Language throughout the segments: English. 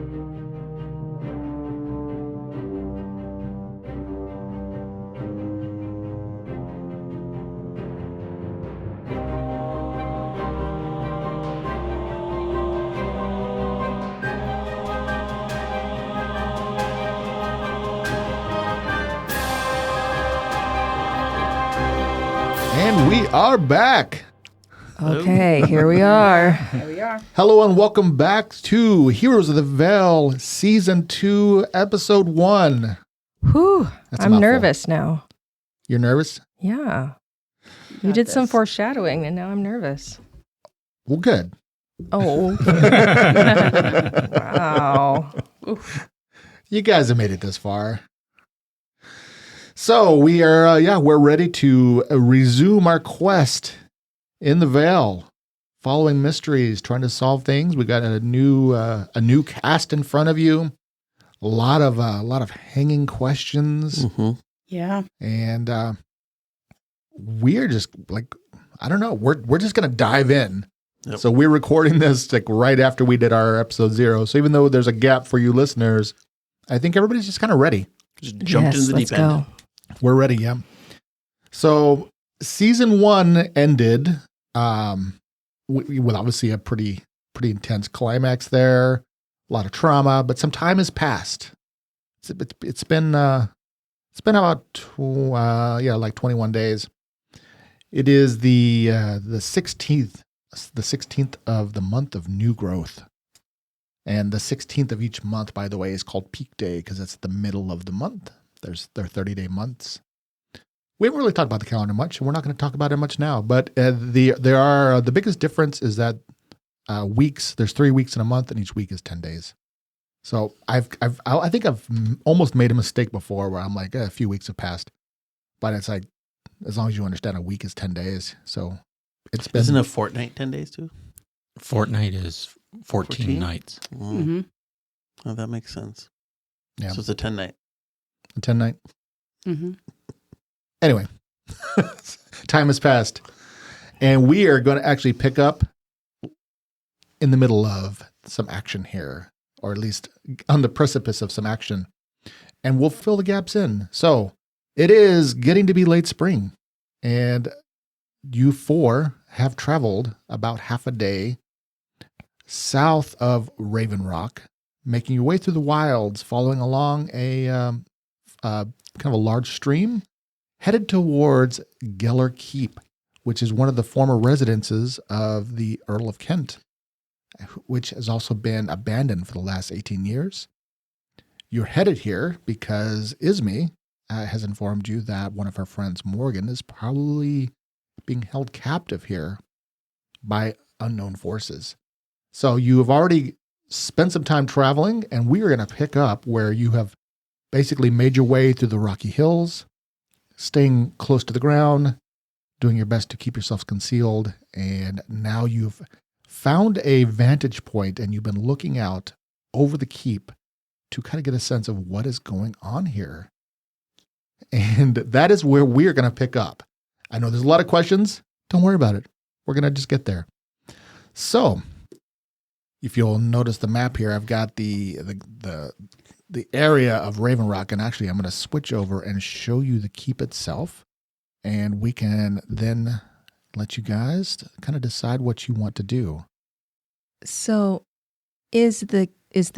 And we are back. Okay, here we are. Here we are. Hello and welcome back to Heroes of the Vale, Season 2, Episode 1. Whew, That's a I'm mouthful. nervous now. You're nervous? Yeah. You Got did some this. foreshadowing, and now I'm nervous. Well, good. Oh, wow. You guys have made it this far. So we are, we're ready to resume our quest in the Vale, following mysteries, trying to solve things. We got a new cast in front of you. A lot of hanging questions, Yeah. and we're just like, I don't know. We're just gonna dive in. Yep. So we're recording this like right after we did our episode 0. So even though there's a gap for you listeners, I think everybody's just kind of ready. Just jumped into the let's deep end. go. We're ready, yeah. So season 1 ended with obviously a pretty intense climax there, a lot of trauma, but some time has passed. It's been about like 21 days. It is the 16th of the month of new growth. And the 16th of each month, by the way, is called Peak Day because it's the middle of the month. There are 30-day months. We haven't really talked about the calendar much, and we're not going to talk about it much now. But the biggest difference is that weeks. There's 3 weeks in a month, and each week is 10 days. So I think I've almost made a mistake before where I'm like a few weeks have passed, but it's like as long as you understand a week is 10 days. So it's been. Isn't a fortnight 10 days too? Fortnight is 14 nights. Mm-hmm. Oh, that makes sense. Yeah. So it's a 10 night. A 10 night. Mm-hmm. Anyway, time has passed, and we are going to actually pick up in the middle of some action here, or at least on the precipice of some action, and we'll fill the gaps in. So it is getting to be late spring, and you 4 have traveled about half a day south of Raven Rock, making your way through the wilds, following along a kind of a large stream, headed towards Geller Keep, which is one of the former residences of the Earl of Kent, which has also been abandoned for the last 18 years. You're headed here because Ismay has informed you that one of her friends, Morgan, is probably being held captive here by unknown forces. So you have already spent some time traveling, and we are going to pick up where you have basically made your way through the Rocky Hills, staying close to the ground, doing your best to keep yourselves concealed, and now you've found a vantage point and you've been looking out over the keep to kind of get a sense of what is going on here. And that is where we're going to pick up. I know there's a lot of questions. Don't worry about it. We're going to just get there. So, if you'll notice the map here, I've got the area of Raven Rock, and actually I'm going to switch over and show you the keep itself, and we can then let you guys kind of decide what you want to do. So, is the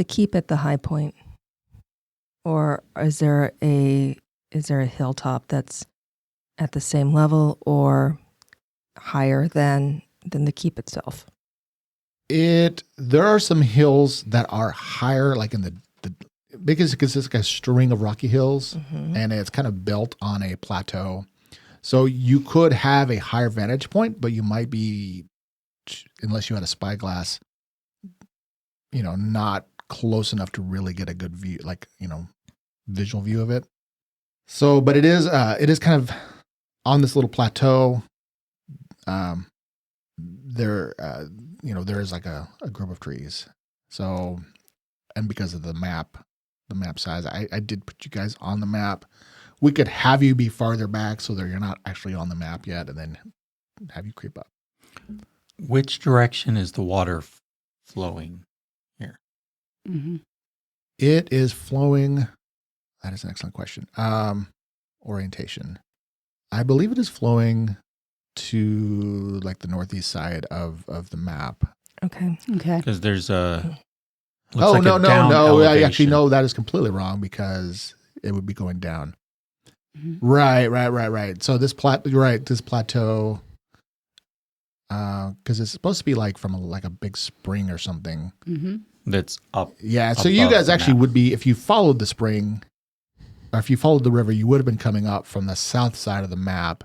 keep at the high point, or is there a hilltop that's at the same level or higher than the keep itself? There are some hills that are higher, like in the because it's like a string of rocky hills, and it's kind of built on a plateau. So you could have a higher vantage point, but you might be, unless you had a spyglass, not close enough to really get a good view, like, visual view of it. So, but it is kind of on this little plateau. There is like a group of trees. So, and because of the map size, I did put you guys on the map. We could have you be farther back so that you're not actually on the map yet, and then have you creep up. Which direction is the water flowing here? Mm-hmm. It is flowing. That is an excellent question. Orientation. I believe it is flowing to like the northeast side of the map. Okay. Okay. Because there's a. Oh, looks like no, a no, down no. Actually, elevation. no, that is completely wrong because it would be going down. Mhm. Right. So this this plateau, because it's supposed to be like from like a big spring or something. Mm-hmm. That's up. Yeah. So you Above guys the actually map. would be, if you followed the spring, or if you followed the river, you would have been coming up from the south side of the map,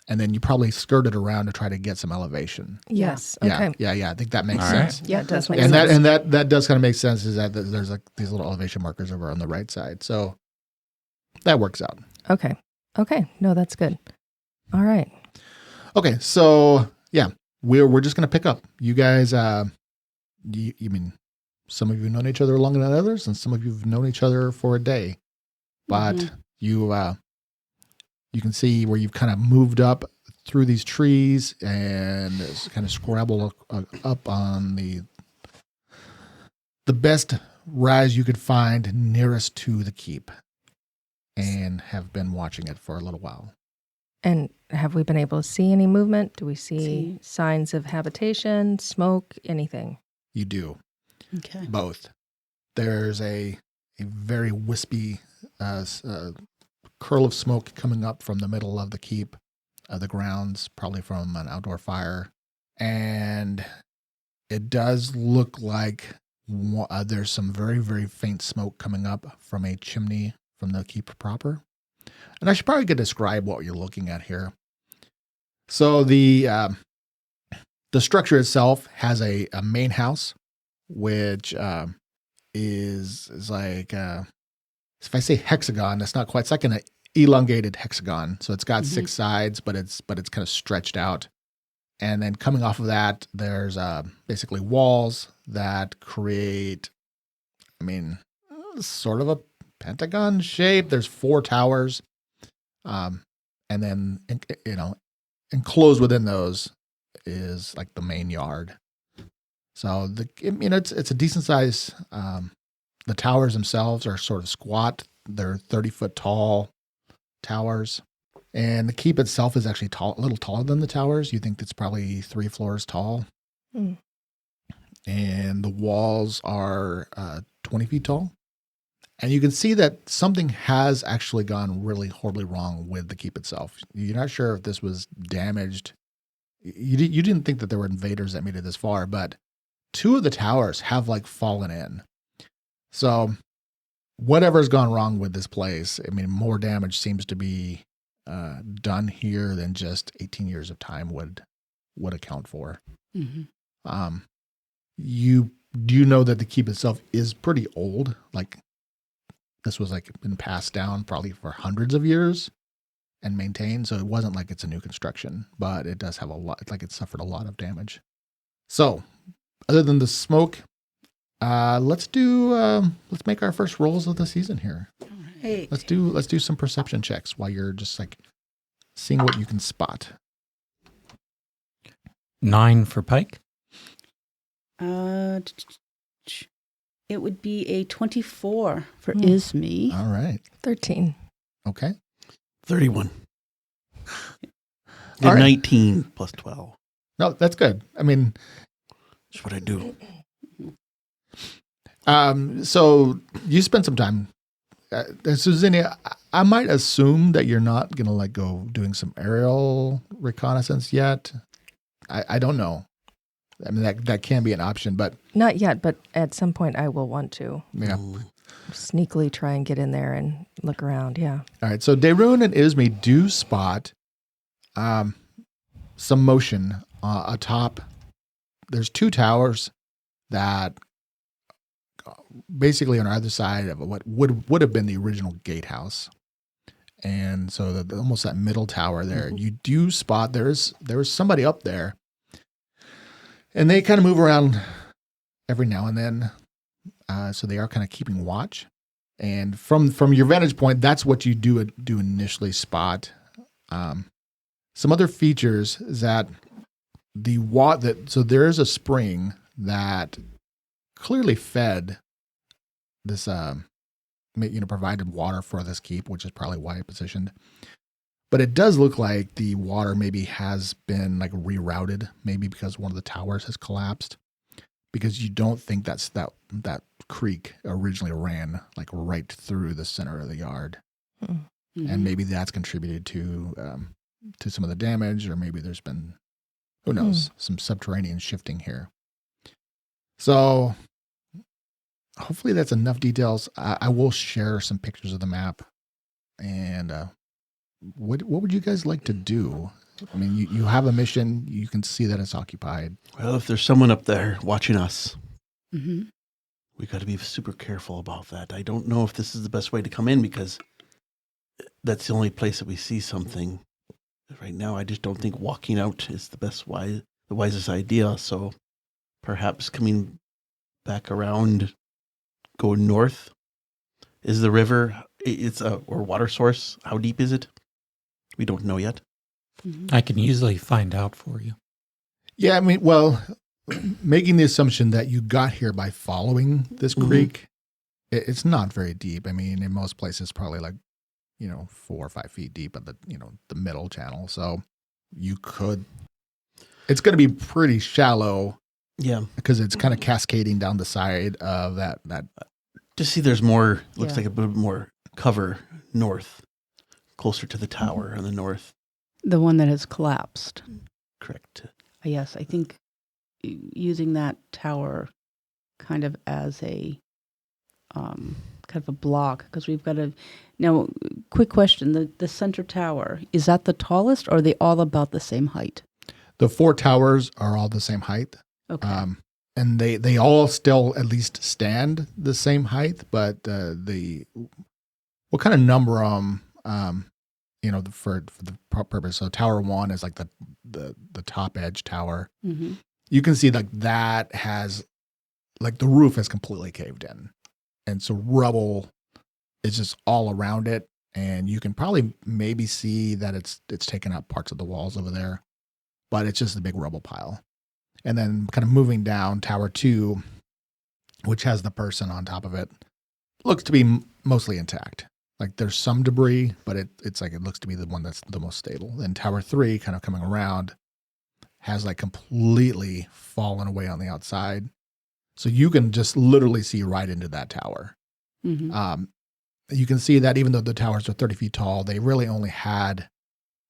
and then you probably skirted around to try to get some elevation. Yes. Okay. Yeah. I think that makes All right. sense. Yeah, That does make definitely. sense. And that does kind of make sense. Is that there's like these little elevation markers over on the right side, so that works out. Okay. No, that's good. All right. Okay, so yeah, we're just gonna pick up. You guys, you mean some of you have known each other longer than others, and some of you have known each other for a day, but Mhm. you can see where you've kind of moved up through these trees and it's kind of scrabble up on the best rise you could find nearest to the keep, and have been watching it for a little while. And have we been able to see any movement? Do we see See. signs of habitation, smoke, anything? You do. Okay. Both. There's a very wispy curl of smoke coming up from the middle of the keep, the grounds, probably from an outdoor fire. And it does look like there's some very, very faint smoke coming up from a chimney from the keep proper. And I should probably describe what you're looking at here. So the structure itself has a main house, which is like if I say hexagon, that's not quite. It's like an elongated hexagon. So it's got 6 sides, but it's kind of stretched out. And then coming off of that, there's basically walls that create, sort of a pentagon shape. There's 4 towers, and then enclosed within those is like the main yard. So it's a decent size. The towers themselves are sort of squat. They're 30-foot tall towers, and the keep itself is actually a little taller than the towers. You think it's probably 3 floors tall, and the walls are 20 feet tall. And you can see that something has actually gone really horribly wrong with the keep itself. You're not sure if this was damaged. You didn't think that there were invaders that made it this far, but 2 of the towers have like fallen in. So whatever's gone wrong with this place, more damage seems to be done here than just 18 years of time would account for. Mm-hmm. You do know that the keep itself is pretty old. Like this was like been passed down probably for hundreds of years and maintained. So it wasn't like it's a new construction, but it does have a lot, like it suffered a lot of damage. So other than the smoke, let's make our first rolls of the season here. Hey. Let's do some perception checks while you're just like seeing what you can spot. 9 for Pike. It would be a 24 for Isme. All right. 13. Okay. 31. All right. 19 plus 12. No, that's good. That's what I do. So you spent some time. Susanna, I might assume that you're not going to like go doing some aerial reconnaissance yet. I don't know. That can be an option, but Not yet, but at some point I will want to yeah. sneakily try and get in there and look around. Yeah. All right. So Daerun and Isme do spot some motion atop. There's 2 towers that basically on either side of what would have been the original gatehouse. And so almost that middle tower there, you do spot there's somebody up there. And they kind of move around every now and then. So they are kind of keeping watch. And from your vantage point, that's what you do initially spot. Some other features is that so there is a spring that clearly fed provided water for this keep, which is probably why it positioned. But it does look like the water maybe has been like rerouted, maybe because one of the towers has collapsed. Because you don't think that creek originally ran like right through the center of the yard, and maybe that's contributed to some of the damage, or maybe there's been, who knows, some subterranean shifting here. So hopefully that's enough details. I will share some pictures of the map, and what would you guys like to do? I mean, you have a mission. You can see that it's occupied. Well, if there's someone up there watching us, Mm-hmm. we got to be super careful about that. I don't know if this is the best way to come in because that's the only place that we see something. Right now, I just don't think walking out is the wisest idea. So perhaps coming back around, go north. Is the river, or water source, how deep is it? We don't know yet. Mm-hmm. I can easily find out for you. Yeah, I mean, well, making the assumption that you got here by following this creek, it's not very deep. I mean, in most places, probably like, 4 or 5 feet deep at the middle channel. So you could, it's going to be pretty shallow. Yeah. Because it's kind of cascading down the side of that. Just see there's more, looks Yeah. like a bit more cover north, closer to the tower on the north. The one that has collapsed. Correct. Yes, I think using that tower kind of as a kind of a block, because we've got to. Now, quick question: the center tower, is that the tallest, or are they all about the same height? The 4 towers are all the same height. Okay. And they all still at least stand the same height, but we'll kind of number them, for the purpose. So tower 1 is like the top edge tower. Mm-hmm. You can see like that has, like the roof has completely caved in. And so rubble is just all around it. And you can probably maybe see that it's taken up parts of the walls over there, but it's just a big rubble pile. And then kind of moving down, tower 2, which has the person on top of it, looks to be mostly intact. Like there's some debris, but it's like it looks to be the one that's the most stable. Then tower 3, kind of coming around, has like completely fallen away on the outside. So you can just literally see right into that tower. Mm-hmm. You can see that even though the towers are 30 feet tall, they really only had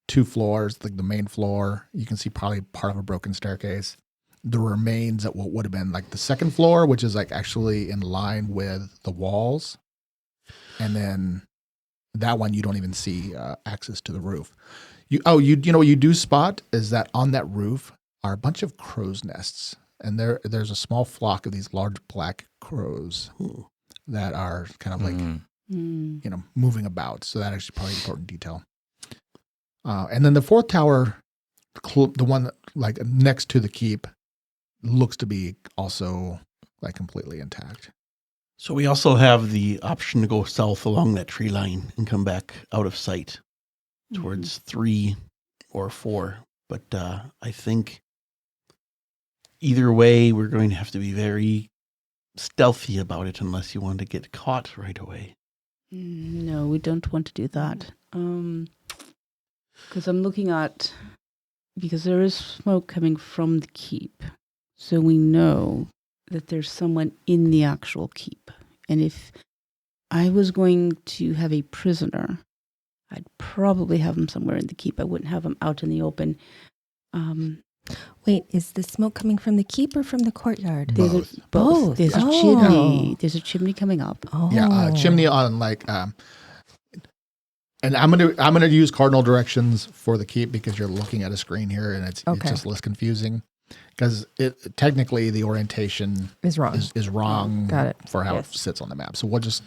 2 floors, like the main floor. You can see probably part of a broken staircase. The remains at what would have been like the second floor, which is like actually in line with the walls. And then that one, you don't even see access to the roof. You know what you do spot is that on that roof are a bunch of crow's nests. And there's a small flock of these large black crows that are kind of like, moving about. So that actually probably important detail. And then the 4th tower, the one like next to the keep, looks to be also like completely intact. So we also have the option to go south along that tree line and come back out of sight towards 3 or 4. But I think either way, we're going to have to be very stealthy about it unless you want to get caught right away. No, we don't want to do that. Because I'm looking at, because there is smoke coming from the keep. So we know that there's someone in the actual keep. And if I was going to have a prisoner, I'd probably have him somewhere in the keep. I wouldn't have him out in the open. Wait, is the smoke coming from the keep or from the courtyard? Both. Both. There's a Oh. chimney. There's a chimney coming up. Oh. Yeah, chimney on like, and I'm gonna use cardinal directions for the keep because you're looking at a screen here and it's just less confusing because it technically the orientation is wrong. is wrong. Got it. For how Yes. it sits on the map. So we'll just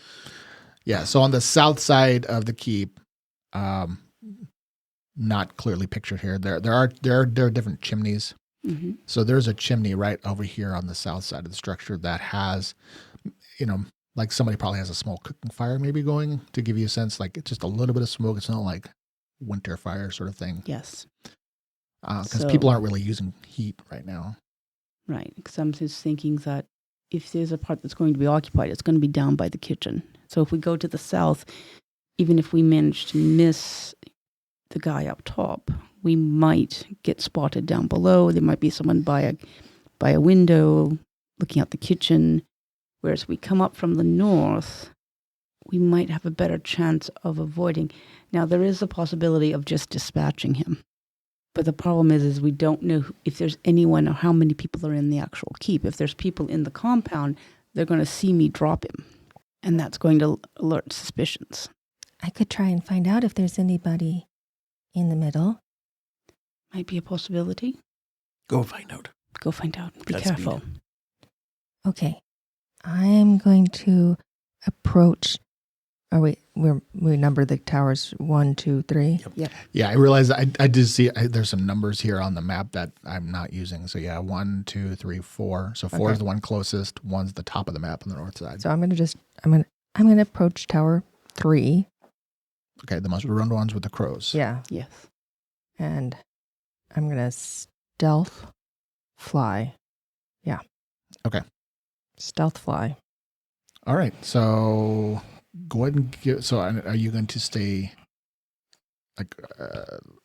so on the south side of the keep, not clearly pictured here. There are different chimneys. Mm-hmm. So there's a chimney right over here on the south side of the structure that has, like somebody probably has a small cooking fire maybe going to give you a sense, like it's just a little bit of smoke. It's not like winter fire sort of thing. Yes. Because people aren't really using heat right now. Right. Because I'm just thinking that if there's a part that's going to be occupied, it's going to be down by the kitchen. So if we go to the south, even if we manage to miss the guy up top, we might get spotted down below. There might be someone by a window looking out the kitchen. Whereas we come up from the north, we might have a better chance of avoiding. Now, there is a possibility of just dispatching him. But the problem is we don't know if there's anyone or how many people are in the actual keep. If there's people in the compound, they're going to see me drop him. And that's going to alert suspicions. I could try and find out if there's anybody in the middle. Might be a possibility. Go find out. Go find out. Be Godspeed. careful. Okay. I'm going to approach. We number the towers 1, 2, 3. Yep. Yeah, I realize I did see there's some numbers here on the map that I'm not using. So yeah, 1, 2, 3, 4. So 4 is the one closest. 1's the top of the map on the north side. So I'm gonna approach tower 3. Okay, the most ruined ones with the crows. Yeah, Yes. and I'm gonna stealth fly. Yeah. Okay. Stealth fly. All right. So go ahead and give. So are you going to stay like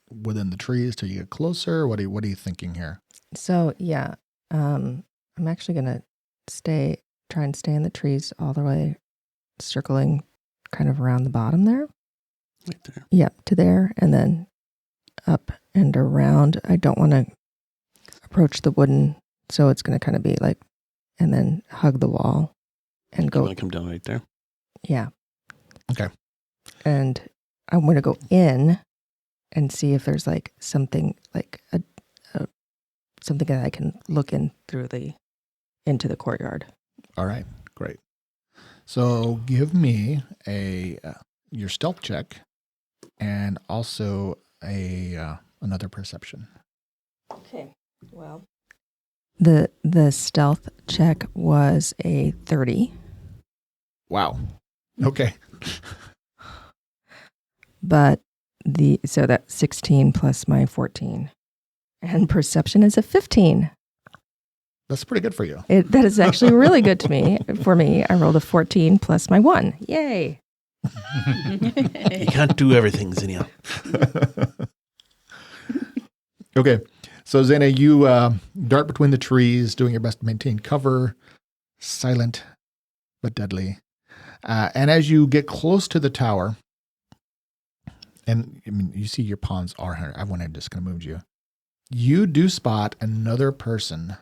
within the trees till you get closer? What are you thinking here? So yeah, I'm actually gonna try and stay in the trees all the way, circling kind of around the bottom there. Right there. Yep, to there, and then up and around. I don't want to approach the wooden, so it's going to kind of be like, and then hug the wall and You go. want to come down right there? Yeah. Okay. And I'm going to go in and see if there's like something like something that I can look in through into the courtyard. All right. Great. So give me your stealth check and also another perception. Okay. Well, the stealth check was a 30. Wow. Okay. But so that's 16 plus my 14. And perception is a 15. That's pretty good for you. That is actually really good for me. I rolled a 14 plus my 1. Yay. You can't do everything, Zinnia. Okay. So Zena, you dart between the trees, doing your best to maintain cover, silent but deadly. And as you get close to the tower, and I mean, you see your pawns are here. I went ahead and just kind of moved you. You do spot another person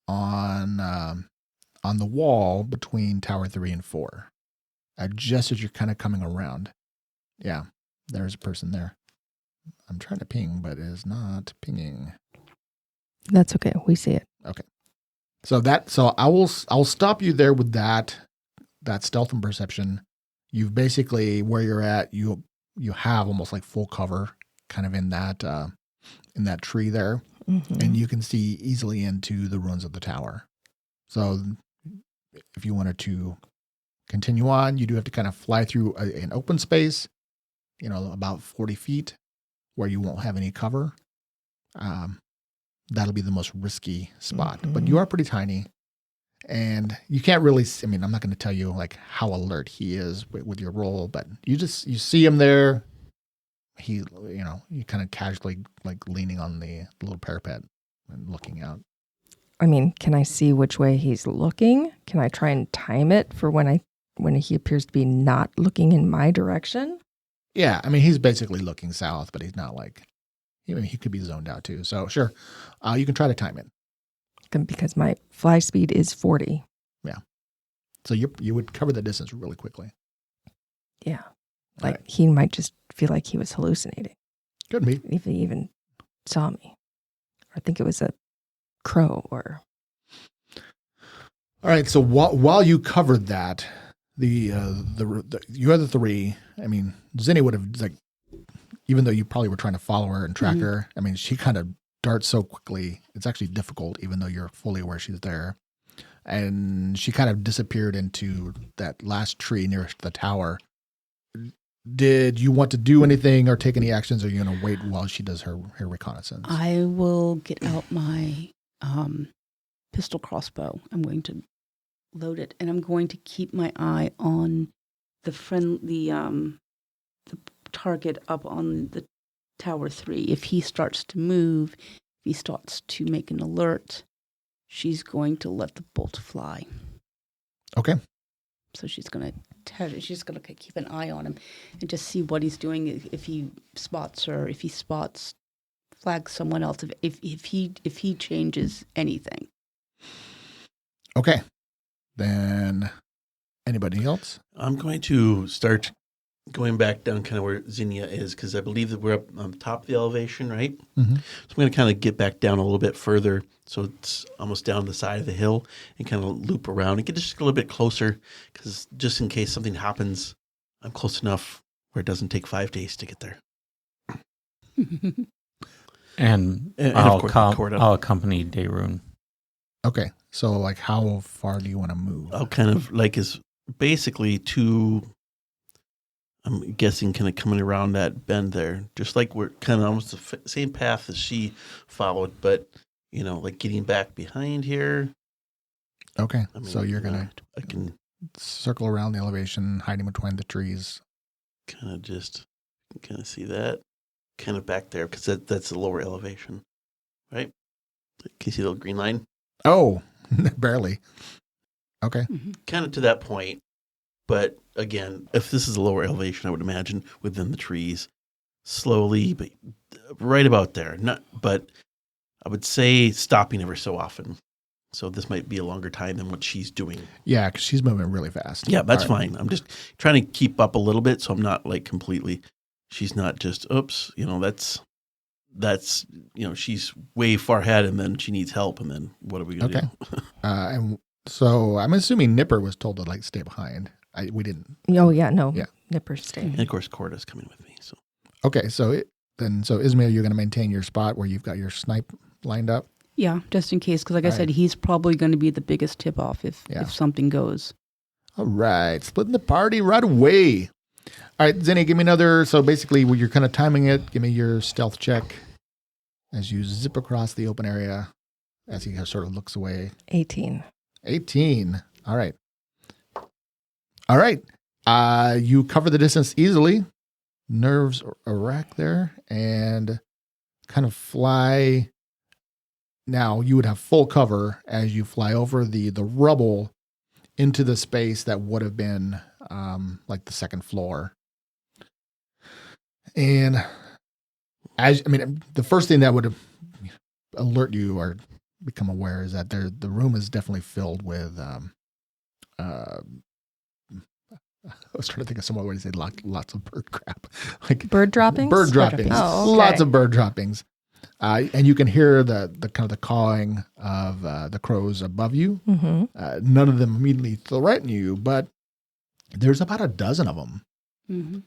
on the wall between tower 3 and 4. Just as you're kind of coming around. Yeah, there's a person there. I'm trying to ping, but it is not pinging. That's okay. We see it. So I'll stop you there with that stealth and perception. You've basically, where you're at, you have almost like full cover kind of in that tree there. Mm-hmm. And you can see easily into the ruins of the tower. So if you wanted to continue on, you do have to kind of fly through an open space, about 40 feet where you won't have any cover. That'll be the most risky spot, but you are pretty tiny and you can't really, I'm not going to tell you like how alert he is with your roll, but you see him there. He, you kind of casually like leaning on the little parapet and looking out. I mean, can I see which way he's looking? Can I try and time it for when he appears to be not looking in my direction? Yeah, I mean, he's basically looking south, but he's not like, he could be zoned out too. So sure, you can try to time it. Because my fly speed is 40. Yeah. So you would cover the distance really quickly. Yeah. All Like right. he might just feel like he was hallucinating. Could be. If he even saw me. I think it was a crow or. All right. So while you covered the other three, I mean, Zinni would have like, even though you probably were trying to follow her and track her, I mean, she kind of darts so quickly. It's actually difficult, even though you're fully aware she's there. And she kind of disappeared into that last tree nearest the tower. Did you want to do anything or take any actions, or are you going to wait while she does her reconnaissance? I will get out my pistol crossbow. I'm going to loaded, and I'm going to keep my eye on the target up on the tower 3. If he starts to move, if he starts to make an alert, she's going to let the bolt fly. Okay. So she's going to keep an eye on him and just see what he's doing. If he spots her, if he flags someone else, if he changes anything. Okay. Then anybody else? I'm going to start going back down kind of where Zinnia is, because I believe that we're up on top of the elevation, right? Mm-hmm. So I'm going to kind of get back down a little bit further, so it's almost down the side of the hill, and kind of loop around and get just a little bit closer, because just in case something happens, I'm close enough where it doesn't take 5 days to get there. And of course, Corda. I'll accompany Daerun. Okay. So, like, how far do you want to move? I'll kind of is basically I'm guessing kind of coming around that bend there, just like we're kind of almost the same path as she followed, but, like getting back behind here. Okay. I mean, So you're going to I can circle around the elevation, hiding between the trees. kind of see that kind of back there, because that's the lower elevation, right? Can you see the little green line? Oh, barely. Okay. Kind of to that point. But again, if this is a lower elevation, I would imagine within the trees, slowly, but right about there. But I would say stopping ever so often. So this might be a longer time than what she's doing. Yeah, because she's moving really fast. Yeah, that's All right. fine. I'm just trying to keep up a little bit, so I'm not completely. She's not just oops. That's she's way far ahead, and then she needs help, and then what are we gonna do? And so I'm assuming Nipper was told to stay behind. We didn't. Oh, yeah, no. Yeah. Nipper stayed. And of course, Corda's coming with me. So Okay, so Ismail, you're going to maintain your spot where you've got your snipe lined up. Yeah, just in case, because like I All said, right. he's probably going to be the biggest tip-off if something goes. All right, splitting the party right away. All right, Zinni, give me another. So basically, when you're kind of timing it, give me your stealth check as you zip across the open area as he sort of looks away. 18. 18. All right. You cover the distance easily. Nerves a rack there and kind of fly. Now you would have full cover as you fly over the rubble into the space that would have been like the second floor. And the first thing that would alert you or become aware is that the room is definitely filled with I was trying to think of some other way to say lots of bird crap. Bird droppings? Bird droppings. Oh, okay. Lots of bird droppings. And you can hear the kind of the cawing of the crows above you. Mm-hmm. None of them immediately threaten you, but there's about a dozen of them. Mm-hmm.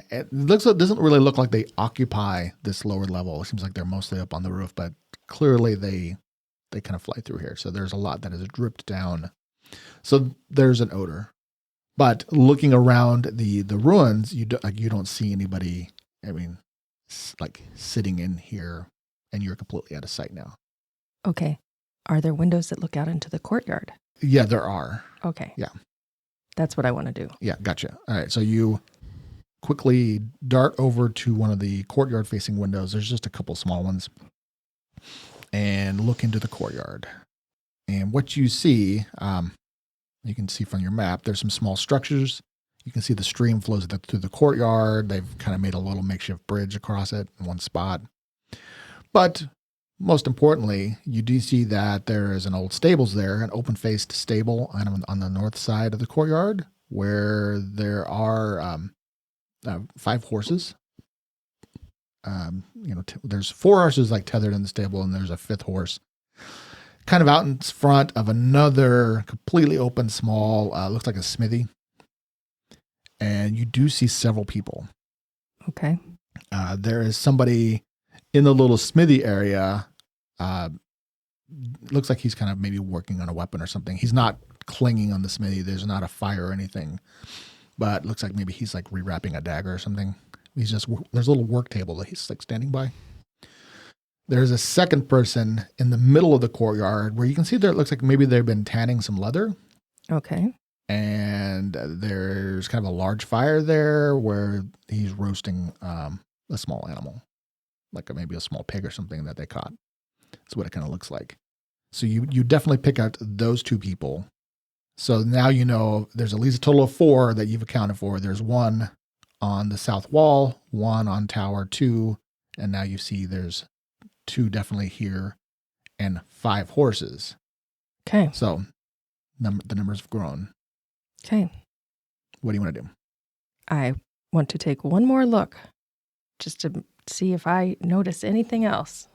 It doesn't really look like they occupy this lower level. It seems like they're mostly up on the roof, but clearly they kind of fly through here. So there's a lot that is dripped down. So there's an odor. But looking around the ruins, you don't see anybody. Sitting in here, and you're completely out of sight now. Okay. Are there windows that look out into the courtyard? Yeah, there are. Okay. Yeah. That's what I want to do. Yeah, gotcha. All right, so you quickly dart over to one of the courtyard-facing windows. There's just a couple small ones. And look into the courtyard. And what you see, you can see from your map, there's some small structures. You can see the stream flows through the courtyard. They've kind of made a little makeshift bridge across it in one spot. But most importantly, you do see that there is an old stables there, an open-faced stable on the north side of the courtyard, where there are 5 horses. There's 4 horses tethered in the stable, and there's a 5th horse kind of out in front of another completely open, small, looks like a smithy. And you do see several people. Okay. There is somebody in the little smithy area. Looks like he's kind of maybe working on a weapon or something. He's not clinging on the smithy. There's not a fire or anything. But looks like maybe he's rewrapping a dagger or something. There's a little work table that he's standing by. There's a second person in the middle of the courtyard where you can see there it looks like maybe they've been tanning some leather. Okay. And there's kind of a large fire there where he's roasting a small animal, like maybe a small pig or something that they caught. That's what it kind of looks like. So you definitely pick out those two people. So now you know there's at least a total of 4 that you've accounted for. There's 1 on the south wall, 1 on tower 2, and now you see there's 2 definitely here and 5 horses. Okay. So the numbers have grown. Okay. What do you want to do? I want to take one more look just to see if I notice anything else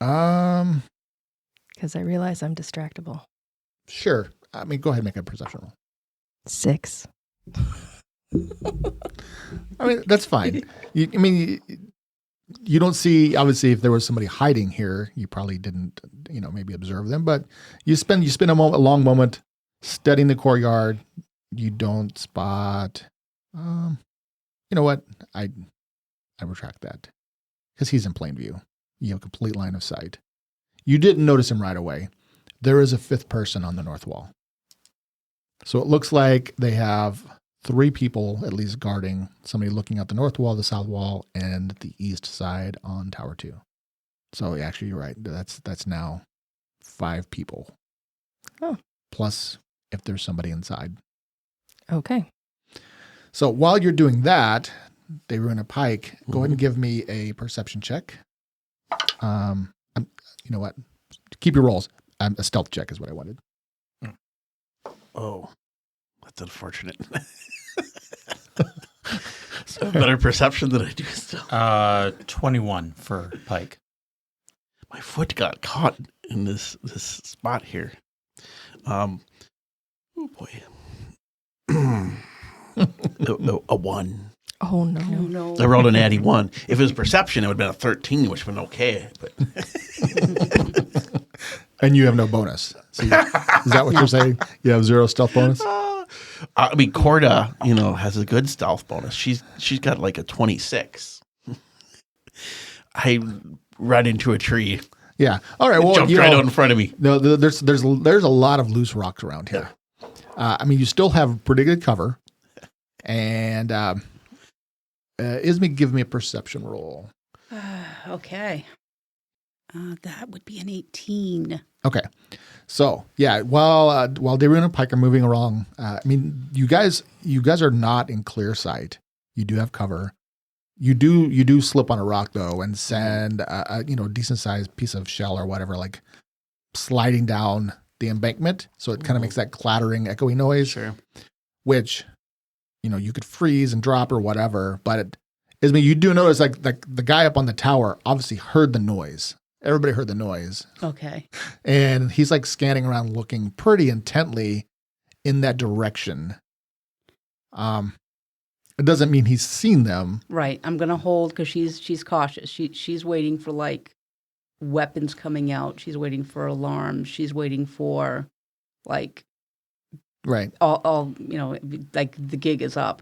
Um, because I realize I'm distractible. sure. I mean, go ahead and make a perception roll. 6. I mean, that's fine. You don't see, obviously, if there was somebody hiding here, you probably didn't, maybe observe them, but you spend a long moment studying the courtyard. You don't spot, you know what? I retract that because he's in plain view. You have complete line of sight. You didn't notice him right away. There is a 5th person on the north wall. So it looks like they have 3 people at least guarding, somebody looking at the north wall, the south wall, and the east side on tower 2. So actually, you're right. That's now 5 people. Oh. Plus, if there's somebody inside. Okay. So while you're doing that, they run a pike. Go ahead and give me a perception check. You know what? Keep your rolls. A stealth check is what I wanted. Oh, that's unfortunate. So better perception than I do still. 21 for Pike. My foot got caught in this spot here. Oh boy. a 1. Oh, no. No. I rolled an natty 1. If it was perception, it would have been a 13, which would have been okay. But And you have no bonus. So is that what you're saying? You have 0 stealth bonus? I mean, Corda, has a good stealth bonus. She's got like a 26. I ran into a tree. Yeah. All right. Well, Jumped right out in front of me. No, there's a lot of loose rocks around here. You still have pretty good cover. And Ismi, give me a perception roll. Okay. That would be an 18. Okay. So yeah, while Darun and Pike are moving along, you guys are not in clear sight. You do have cover. You do slip on a rock though, and send a decent sized piece of shell or whatever, like sliding down the embankment. So it kind of makes that clattering, echoey noise. Sure. Which, you could freeze and drop or whatever. But you do notice like the guy up on the tower obviously heard the noise. Everybody heard the noise. Okay. And he's like scanning around looking pretty intently in that direction. It doesn't mean he's seen them. Right. I'm gonna hold because she's cautious. She's waiting for like weapons coming out. She's waiting for alarms. She's waiting for like Right. all like the gig is up.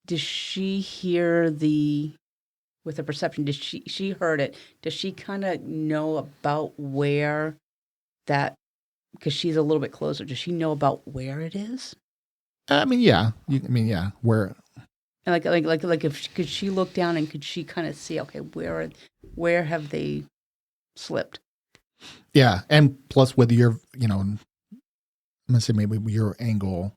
Does she hear with the perception? Does she heard it? Does she kind of know about where that? Because she's a little bit closer. Does she know about where it is? Yeah. Where? And like if could she look down and could she kind of see? Okay, where have they slipped? Yeah, and plus with your, I'm gonna say maybe your angle,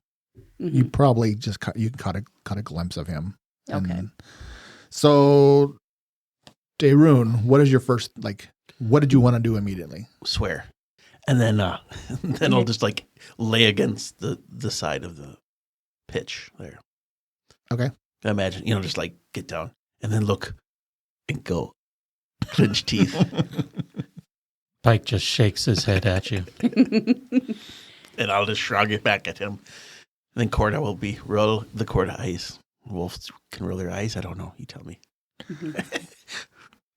you probably just caught a glimpse of him. Okay. And so, Darun, what is your first what did you want to do immediately? Swear. And then I'll just like lay against the side of the pitch there. Okay. I imagine, just like get down and then look and go clench teeth. Pike just shakes his head at you. And I'll just shrug it back at him. And then Corda will roll the Corda eyes. Wolves can roll their eyes. I don't know. You tell me.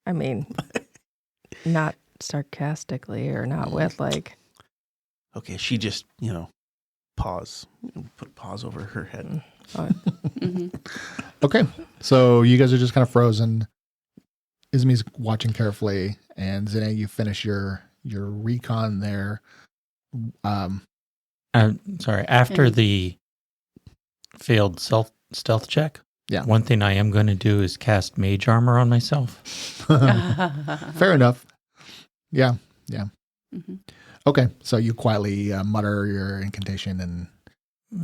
I mean, not sarcastically or not with like. Okay, she just, pause. Put pause over her head. Okay, so you guys are just kind of frozen. Izmi's watching carefully, and Zane, you finish your recon there. I'm sorry. After And- the failed stealth check, Yeah. one thing I am going to do is cast mage armor on myself. Fair enough. Yeah. Mhm. Okay. So you quietly mutter your incantation and.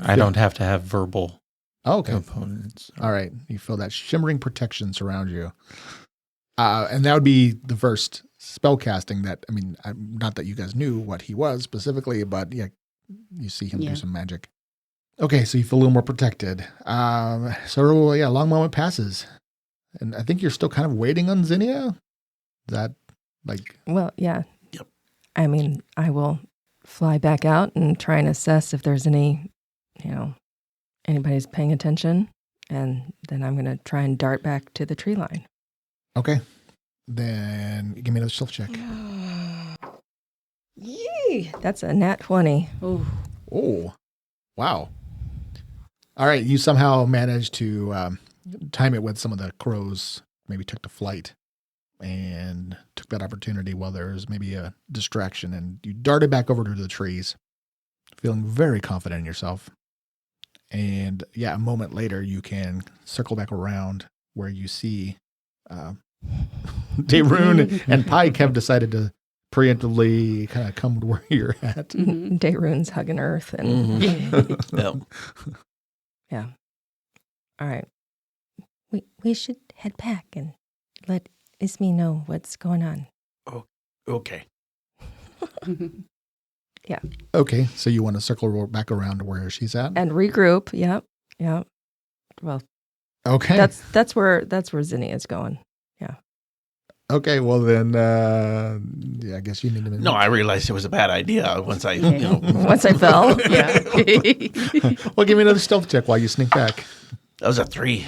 I don't have to have verbal Oh, okay. components. All right. You feel that shimmering protection surround you. And that would be the first spell casting that, not that you guys knew what he was specifically, but yeah, you see him Yeah. do some magic. Okay. So you feel a little more protected. A long moment passes. And I think you're still kind of waiting on Zinnia. Is that like, Well, yeah. Yep. I mean, I will fly back out and try and assess if there's anybody's paying attention. And then I'm going to try and dart back to the tree line. okay. Then give me another stealth check. Yay! That's a nat 20. Oh, Oh, wow. All right. You somehow managed to time it with some of the crows, maybe took to flight and took that opportunity while there was maybe a distraction. And you darted back over to the trees, feeling very confident in yourself. And yeah, a moment later, you can circle back around where you see Dayrune and Pike have decided to preemptively kind of come to where you're at. Mhm. Dayrune's hugging Earth. And Mm-hmm. yeah. All right. We should head back and let Ismi know what's going on. Okay. Okay, so you want to circle back around to where she's at? And regroup. Yep. Well, Okay. that's where Zinnia is going. Okay, well then, I guess you need to. No, I realized it was a bad idea once I, Once I fell. Yeah. Well, give me another stealth check while you sneak back. that was a 3.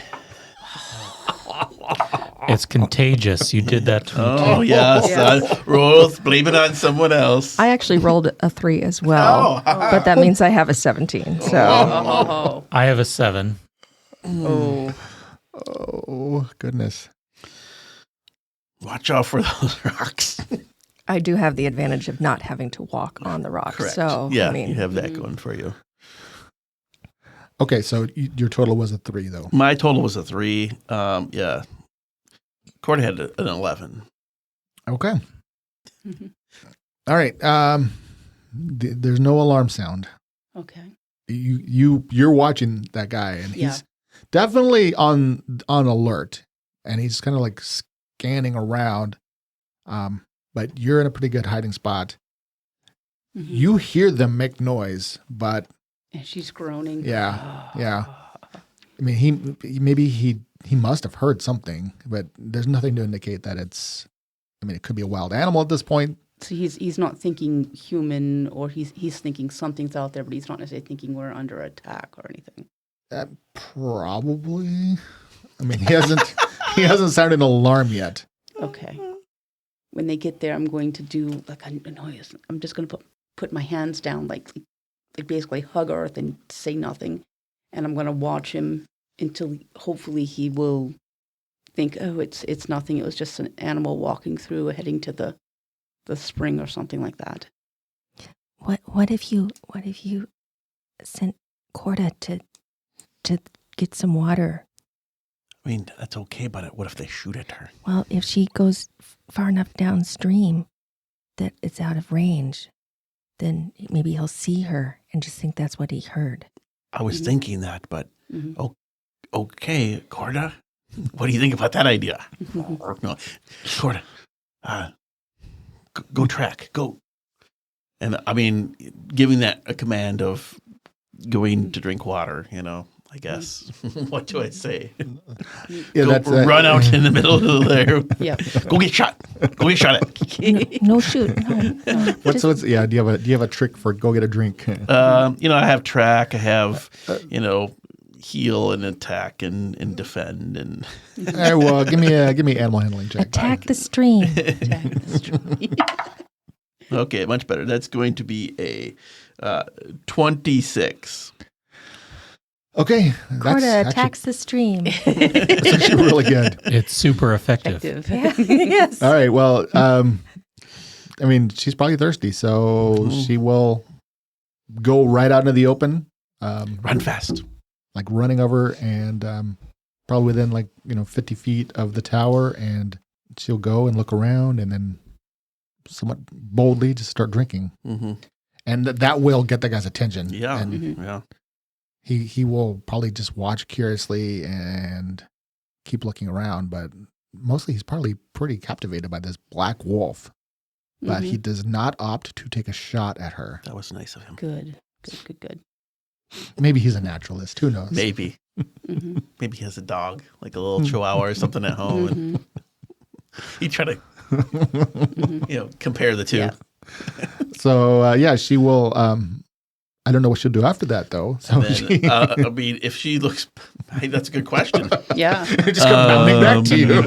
It's contagious. You did that to me Oh, too. yes. Yes. Rules, blame it on someone else. I actually rolled a 3 as well, but that means I have a 17. So Oh. I have a 7. Oh. Oh goodness. Watch out for those rocks. I do have the advantage of not having to walk on the rocks. Correct. So Yeah, I mean, you have that going for you. Okay, so your total was a 3 though. My total was a 3. Yeah. Cordy had an 11. Okay. Mhm. All right. There's no alarm sound. Okay. You're watching that guy, and Yeah. he's definitely on alert, and he's kind of like scanning around. But you're in a pretty good hiding spot. Mhm. You hear them make noise, but And she's groaning. Yeah. I mean, he must have heard something, but there's nothing to indicate that it's. I mean, it could be a wild animal at this point. So he's not thinking human, or he's thinking something's out there, but he's not necessarily thinking we're under attack or anything. Probably. I mean, he hasn't sounded an alarm yet. Okay. When they get there, I'm going to do like a noise. I'm just going to put my hands down, like basically hug Earth and say nothing, and I'm going to watch him until hopefully he will think, oh, it's nothing. It was just an animal walking through, heading to the spring or something like that. what if you sent Corda to get some water? I mean, that's okay, but what if they shoot at her? Well, if she goes far enough downstream that it's out of range, then maybe he'll see her and just think that's what he heard. I was Mhm. thinking that, but Mm-hmm. okay, Corda, what do you think about that idea? No, Corda, go track, go. And I mean, giving that a command of going to drink water, I guess. What do I say? Yeah, Go run out in the middle of there. Yeah. Go get shot. Go get shot at. No shoot. No. What's do you have a trick for go get a drink? I have track. I have, heal and attack and defend and. All right, well, give me animal handling check. Attack the stream. Okay, much better. That's going to be a 26. Okay, Corda attacks the stream. That's actually really good. It's super effective. Effective. Yes. All right, well, I mean, she's probably thirsty, so Mhm. she will go right out into the open. Run fast. Like running over and probably within 50 feet of the tower, and she'll go and look around and then somewhat boldly just start drinking. Mm-hmm. And that will get the guy's attention. Yeah. And Mhm. Yeah. he will probably just watch curiously and keep looking around, but mostly he's probably pretty captivated by this black wolf. But he does not opt to take a shot at her. That was nice of him. Good. Good. Maybe he's a naturalist. Who knows? Maybe. Mm-hmm. Maybe he has a dog, like a little chihuahua or something at home. And he try to, compare the two. Yeah. So, she will. I don't know what she'll do after that, though. So And then, I mean, if she looks, hey, that's a good question. Yeah. just come bounding back to you.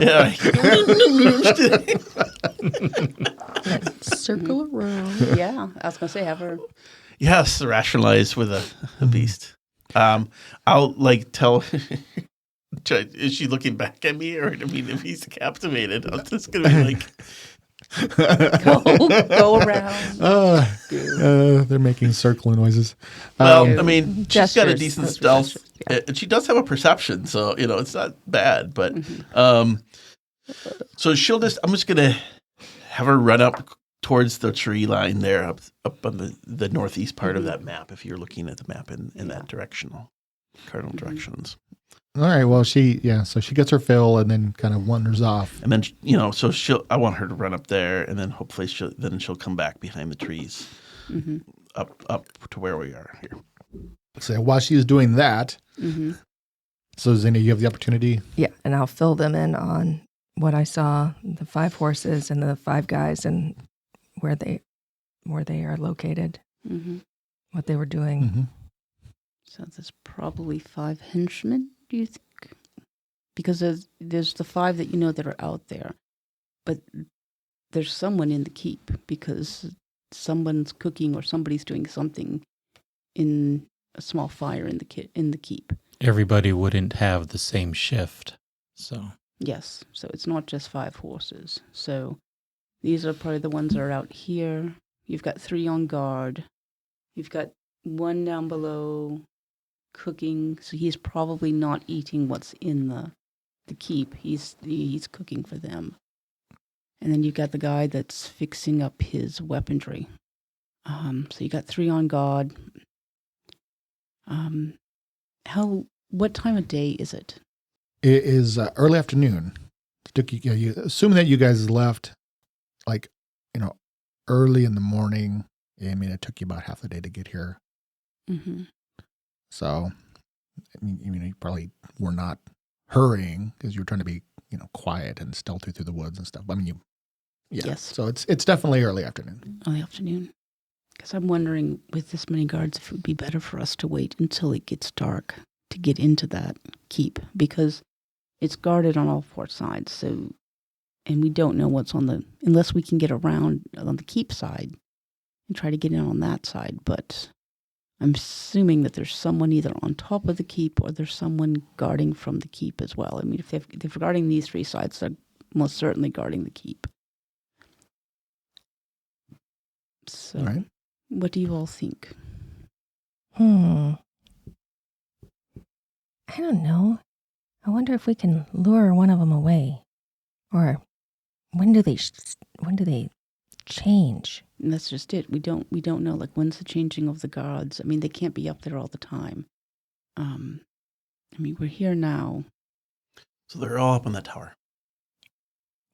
Yeah. Circle around. Yeah. I was gonna say, have her. Yes, rationalize with a beast. I'll tell. Is she looking back at me, or if he's captivated, I'm just gonna be like, Go around. They're making circling noises. well, I mean, she's got a Gestures. decent Those were stealth, gestures, yeah. and she does have a perception, so it's not bad. But so I'm just gonna have her run up towards the tree line there, up on the northeast part of that map. If you're looking at the map in that directional cardinal directions. All right. Well, so she gets her fill and then kind of wanders off. And then, so I want her to run up there, and then hopefully she'll come back behind the trees up to where we are here. So while she's doing that, so Zena, you have the opportunity. Yeah, and I'll fill them in on what I saw, the 5 horses and the 5 guys, and where they are located, what they were doing. Mm-hmm. So there's probably 5 henchmen, do you think? Because there's the 5 that that are out there, but there's someone in the keep because someone's cooking or somebody's doing something in a small fire in the keep. Everybody wouldn't have the same shift. So Yes, so it's not just 5 horses. So these are probably the ones that are out here. You've got 3 on guard. You've got 1 down below cooking. So he's probably not eating what's in the keep. He's cooking for them. And then you've got the guy that's fixing up his weaponry. So you got 3 on guard. What time of day is it? It is early afternoon. You assume that you guys left early in the morning. I mean, it took you about half the day to get here. Mm-hmm. So, I mean, you probably were not hurrying because you were trying to be, quiet and stealthy through the woods and stuff. I mean, Yes. So it's definitely early afternoon. Early afternoon. Because I'm wondering, with this many guards, if it would be better for us to wait until it gets dark to get into that keep. Because it's guarded on all 4 sides. So, and we don't know what's unless we can get around on the keep side and try to get in on that side. But I'm assuming that there's someone either on top of the keep or there's someone guarding from the keep as well. I mean, if they're guarding these 3 sides, they're most certainly guarding the keep. So, All right. what do you all think? I don't know. I wonder if we can lure one of them away, or when do they change? And that's just it. We don't know. Like, when's the changing of the guards? I mean, they can't be up there all the time. I mean, we're here now. So they're all up on that tower.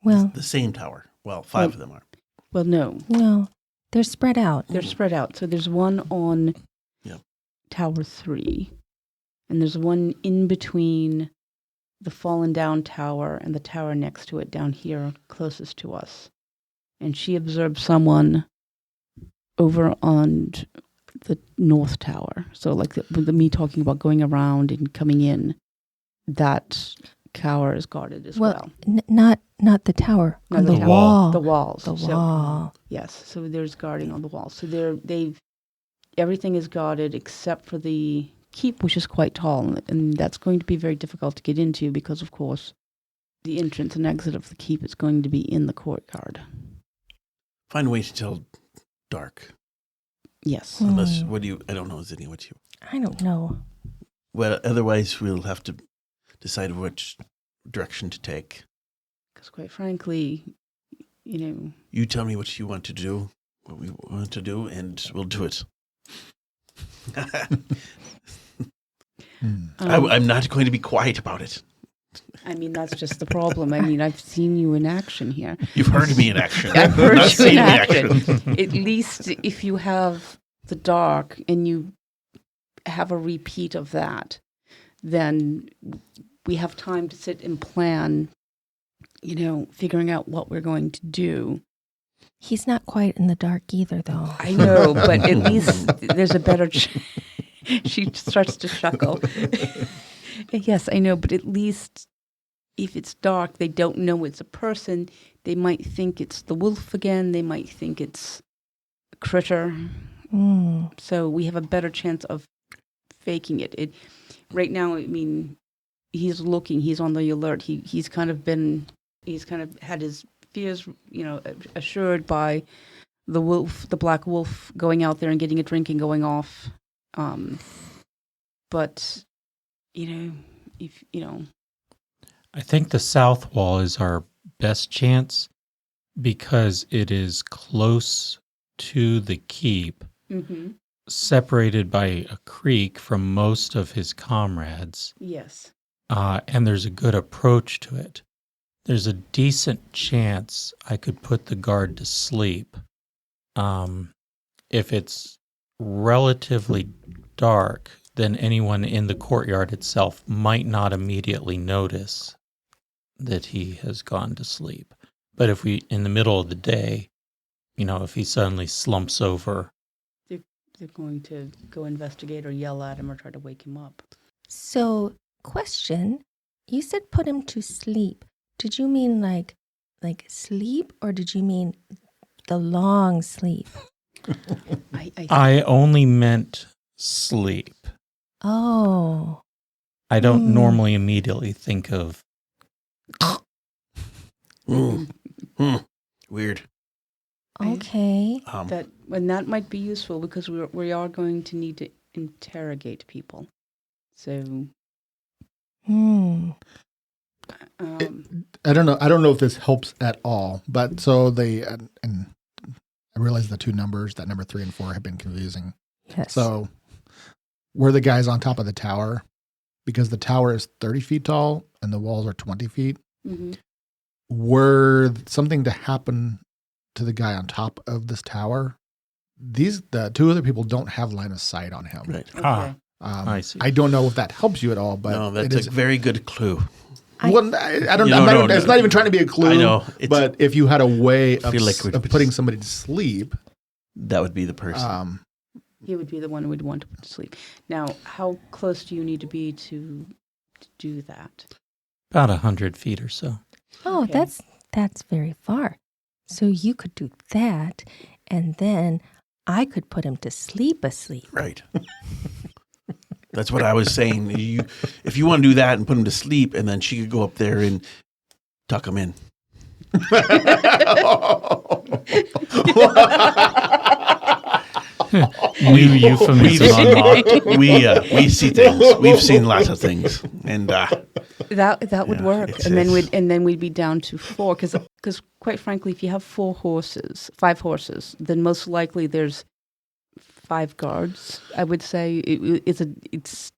Well, The same tower. Well, 5 of them are. Well, no, they're spread out. they're spread out. So there's one on Tower 3, and there's one in between the fallen down tower and the tower next to it down here closest to us. And she observed someone over on the north tower. So like me talking about going around and coming in, that tower is guarded as well. Not the tower, No, on the tower. wall. The walls. The So- wall. yes. So there's guarding on the wall. So everything is guarded except for the keep, which is quite tall, and that's going to be very difficult to get into because, of course, the entrance and exit of the keep is going to be in the courtyard. Find a way to tell dark. Yes. Unless, what do you, I don't know, Zinni, what you, I don't know. well, otherwise we'll have to decide which direction to take. Because quite frankly, you know, You tell me what you want to do, what we want to do, and we'll do it. I'm not going to be quiet about it. I mean, that's just the problem. I mean, I've seen you in action here. You've heard me in action. I've heard Not you in seen me action. At least if you have the dark and you have a repeat of that, then we have time to sit and plan, you know, figuring out what we're going to do. He's not quite in the dark either, though. I know, but at least there's a better she starts to chuckle. Yes, I know, but at least if it's dark, they don't know it's a person. They might think it's the wolf again. They might think it's a critter. Mm. So we have a better chance of faking it. Right now, I mean, he's looking. He's on the alert. He's kind of had his fears, you know, assured by the wolf, the black wolf, going out there and getting a drink and going off. But you know, if you know, I think the south wall is our best chance because it is close to the keep, separated by a creek from most of his comrades, yes, and there's a good approach to it. There's a decent chance I could put the guard to sleep. If it's relatively dark, then anyone in the courtyard itself might not immediately notice that he has gone to sleep. But if we, in the middle of the day, you know, if he suddenly slumps over. they're going to go investigate or yell at him or try to wake him up. So, question. You said put him to sleep. Did you mean like sleep, or did you mean the long sleep? I only meant sleep. Oh. I don't normally immediately think of. Weird. Okay. That might be useful because we are going to need to interrogate people. So. I don't know if this helps at all, but so they and I realize the two numbers, that number 3 and 4, have been confusing. Yes. So we're the guys on top of the tower, because the tower is 30 feet tall and the walls are 20 feet. Mm-hmm. Were something to happen to the guy on top of this tower, the two other people don't have line of sight on him. Right. Okay. I see. I don't know if that helps you at all, but No, that's a very good clue. I don't. You I'm don't know. it's not even trying to be a clue. I know. But if you had a way of, feel like of putting somebody to sleep, That would be the person. He would be the one who would want to put to sleep. Now, how close do you need to be to do that? About 100 feet or so. Oh, Okay. that's very far. So you could do that, and then I could put him to sleep asleep. Right. That's what I was saying. If you want to do that and put him to sleep, and then she could go up there and tuck him in. New euphemism unlocked. We see things. We've seen lots of things, and That would Yeah, work, it's- and then we'd be down to 4. Because quite frankly, if you have 5 horses, then most likely there's 5 guards. I would say it's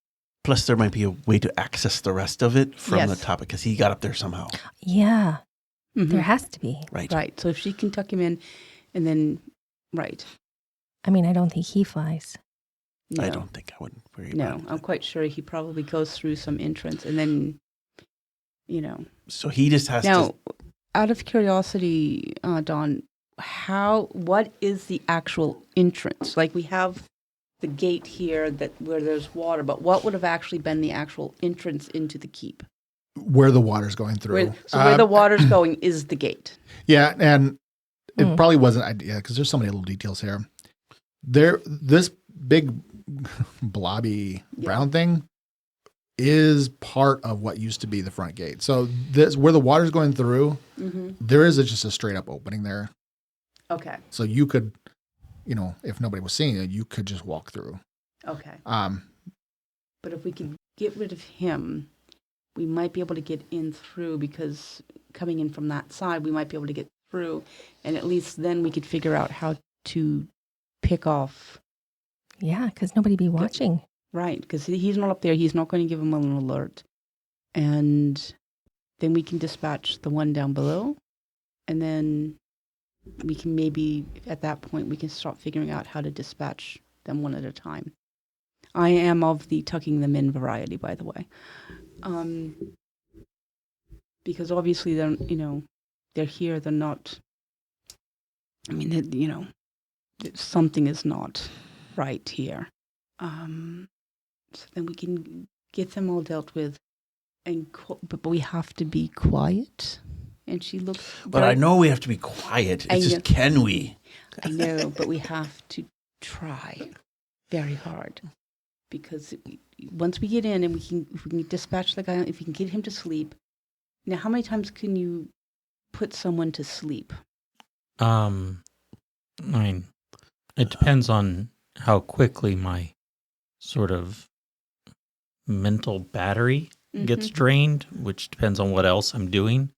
plus there might be a way to access the rest of it from Yes. the top, because he got up there somehow. Yeah, mhm, there has to be. Right. right. So if she can tuck him in, and then right. I mean, I don't think he flies. No, I don't think I would worry No, about it. I'm quite sure he probably goes through some entrance, and then, you know. So he just has Now, to. out of curiosity, Dawn, what is the actual entrance? Like, we have the gate here where there's water, but what would have actually been the actual entrance into the keep? where the water's going through. Where the water's going is the gate. Yeah, and it probably wasn't idea because there's so many little details here. This big blobby brown thing is part of what used to be the front gate. So this where the water's going through, Mm-hmm. there is just a straight up opening there. Okay. So you could, if nobody was seeing it, you could just walk through. Okay. Um, But if we could get rid of him, we might be able to get in through, because coming in from that side, we might be able to get through. And at least then we could figure out how to pick off. Yeah, because nobody be watching. Right. Because he's not up there. He's not going to give him an alert. And then we can dispatch the one down below. And then we can maybe, at that point, we can start figuring out how to dispatch them one at a time. I am of the tucking them in variety, by the way. Because obviously they're here, they're not, I mean, something is not right here. So then we can get them all dealt with, but we have to be quiet. And she looks. But I know we have to be quiet. It's just, can we? I know, but we have to try very hard, because once we get in and if we can dispatch the guy, if we can get him to sleep. Now, how many times can you put someone to sleep? I mean, it depends on how quickly my sort of mental battery gets drained, which depends on what else I'm doing.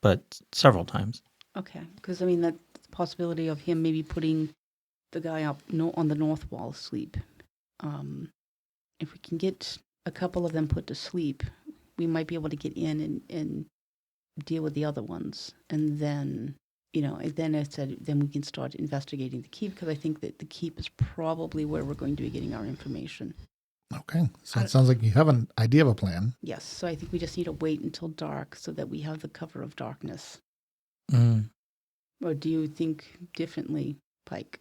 But several times. Okay, because I mean that's the possibility of him maybe putting the guy up on the north wall asleep. If we can get a couple of them put to sleep, we might be able to get in and deal with the other ones, and then then I said then we can start investigating the keep, because I think that the keep is probably where we're going to be getting our information. Okay, so it sounds like you have an idea of a plan. Yes, so I think we just need to wait until dark so that we have the cover of darkness. Or do you think differently, Pike?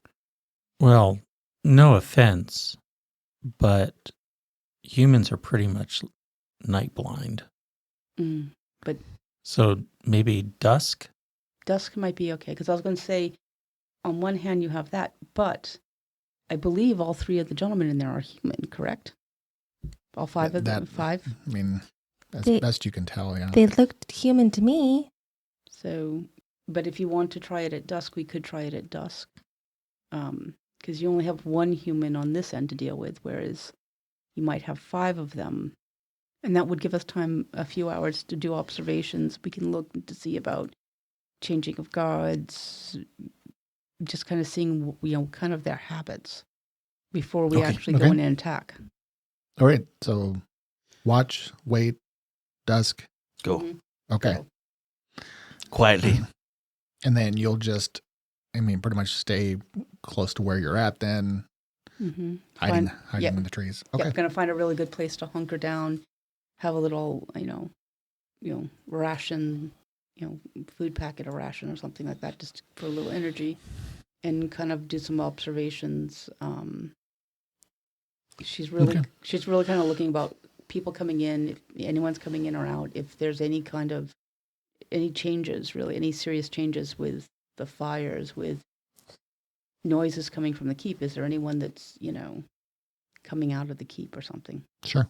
Well, no offense, but humans are pretty much night blind. But so maybe dusk? Dusk might be okay, because I was going to say, on one hand you have that, but I believe all three of the gentlemen in there are human, correct? All five of them? Five? I mean, as best you can tell, yeah. They looked human to me. So, but if you want to try it at dusk, we could try it at dusk. Because you only have one human on this end to deal with, whereas you might have five of them. And that would give us time, a few hours, to do observations. We can look to see about changing of guards, just kind of seeing, kind of their habits before we actually go in and attack. All right. So watch, wait, dusk. Go. Okay. Go. Quietly. And then you'll just, pretty much stay close to where you're at then, hiding in the trees. Okay. Going to find a really good place to hunker down, have a little, ration, food packet or ration or something like that, just for a little energy, and kind of do some observations. She's really kind of looking about people coming in, if anyone's coming in or out, if there's any changes, really, any serious changes with the fires, with noises coming from the keep. Is there anyone that's, coming out of the keep or something? Sure.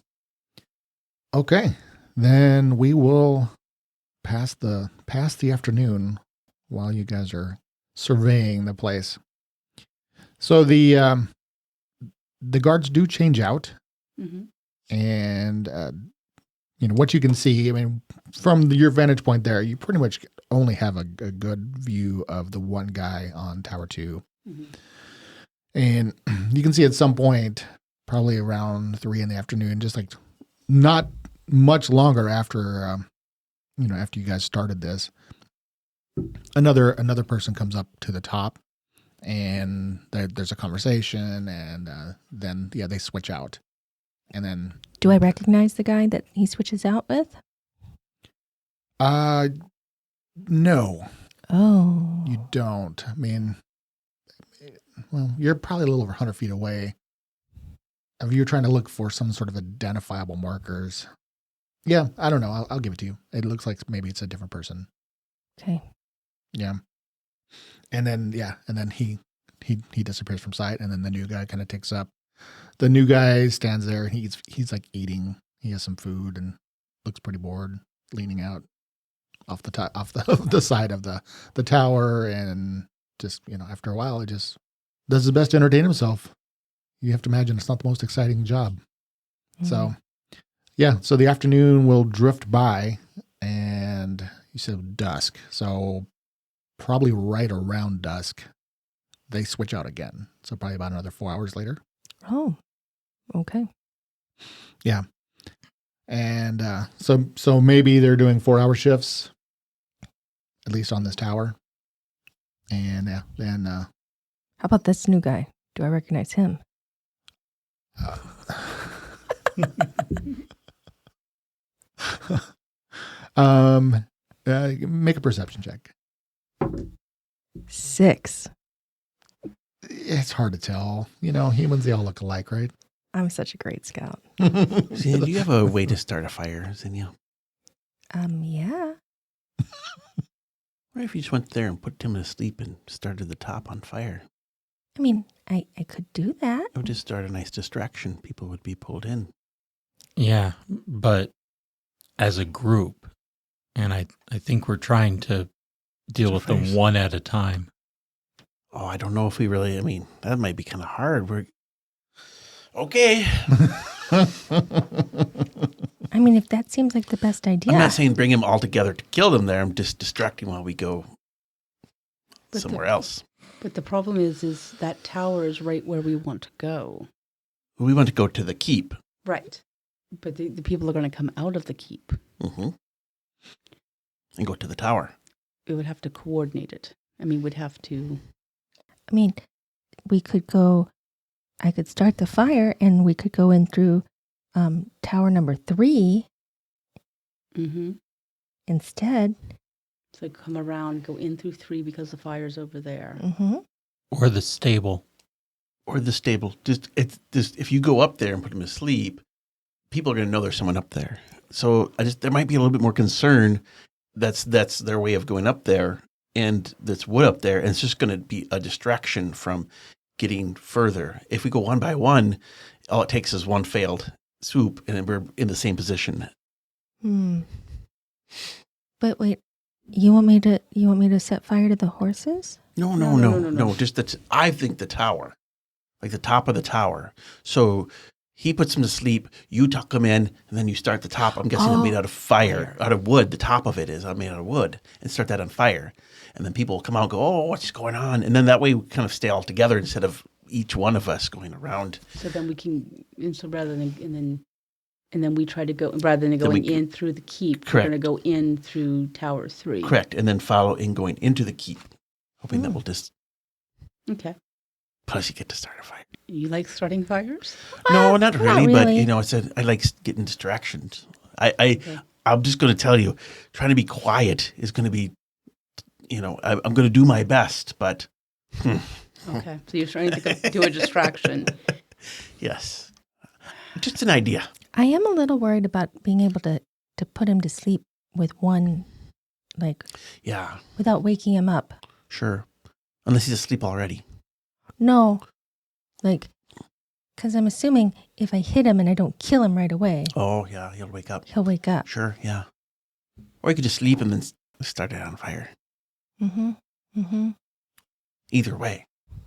Okay. Then we will pass the afternoon while you guys are surveying the place. So the guards do change out, and what you can see. From your vantage point there, you pretty much only have a good view of the one guy on Tower 2, and you can see at some point, probably around 3 p.m, just like not much longer after after you guys started this, another person comes up to the top, and there's a conversation, and then they switch out, and then. Do I recognize the guy that he switches out with? No. Oh. You don't. You're probably a little over 100 feet away. If you're trying to look for some sort of identifiable markers. Yeah, I don't know. I'll give it to you. It looks like maybe it's a different person. Okay. Yeah. And then he disappears from sight, and then the new guy kind of takes up. The new guy stands there, and he's like eating. He has some food and looks pretty bored, leaning out. off the the side of the tower, and just after a while, it just does his best to entertain himself. You have to imagine it's not the most exciting job. So, yeah. So the afternoon will drift by, and you said dusk. So probably right around dusk, they switch out again. So probably about another 4 hours later. Oh, okay. Yeah. And so maybe they're doing 4-hour shifts, at least on this tower. And then How about this new guy? Do I recognize him? Make a perception check. 6. It's hard to tell. Humans, they all look alike, right? I'm such a great scout. See, do you have a way to start a fire, Zinnia? Yeah. What if you just went there and put Tim to sleep and started the top on fire? I mean, I could do that. It would just start a nice distraction. People would be pulled in. Yeah, but as a group, and I think we're trying to deal with them one at a time. Oh, I don't know if we really, that might be kind of hard. Okay. I mean, if that seems like the best idea. I'm not saying bring them all together to kill them there. I'm just distracting while we go somewhere else. But the problem is that tower is right where we want to go. We want to go to the keep. Right. But the people are going to come out of the keep. Mm-hmm. And go to the tower. We would have to coordinate it. We'd have to... we could go, I could start the fire and we could go in through tower number 3 instead. So come around, go in through 3 because the fire's over there. Mm-hmm. Or the stable. Just if you go up there and put them to sleep, people are going to know there's someone up there. So there might be a little bit more concern. That's their way of going up there, and that's wood up there, and it's just going to be a distraction from getting further. If we go one by one, all it takes is one failed swoop, and then we're in the same position. But wait, you want me to set fire to the horses? No. Just that I think the tower, like the top of the tower. So he puts him to sleep. You tuck him in, and then you start the top. I'm guessing it's made out of fire, out of wood. The top of it is made out of wood, and start that on fire. And then people will come out and go, "Oh, what's going on?" And then that way we kind of stay all together instead of each one of us going around. So then we can, and then we try to go, rather than going in through the keep, correct. We're going to go in through Tower 3. Correct, and then follow in going into the keep, hoping that will just... Okay. Plus you get to start a fire. You like starting fires? No, not really, not but really. I like getting distractions. I'm just going to tell you, trying to be quiet is going to be, I'm going to do my best, but... Okay, so you're trying to do a distraction. Yes. Just an idea. I am a little worried about being able to put him to sleep with one, Yeah, without waking him up. sure. Unless he's asleep already. No, because I'm assuming if I hit him and I don't kill him right away, Oh, yeah, he'll wake up. he'll wake up. Sure, yeah. Or you could just sleep and then start it on fire. Mm-hmm. Either way.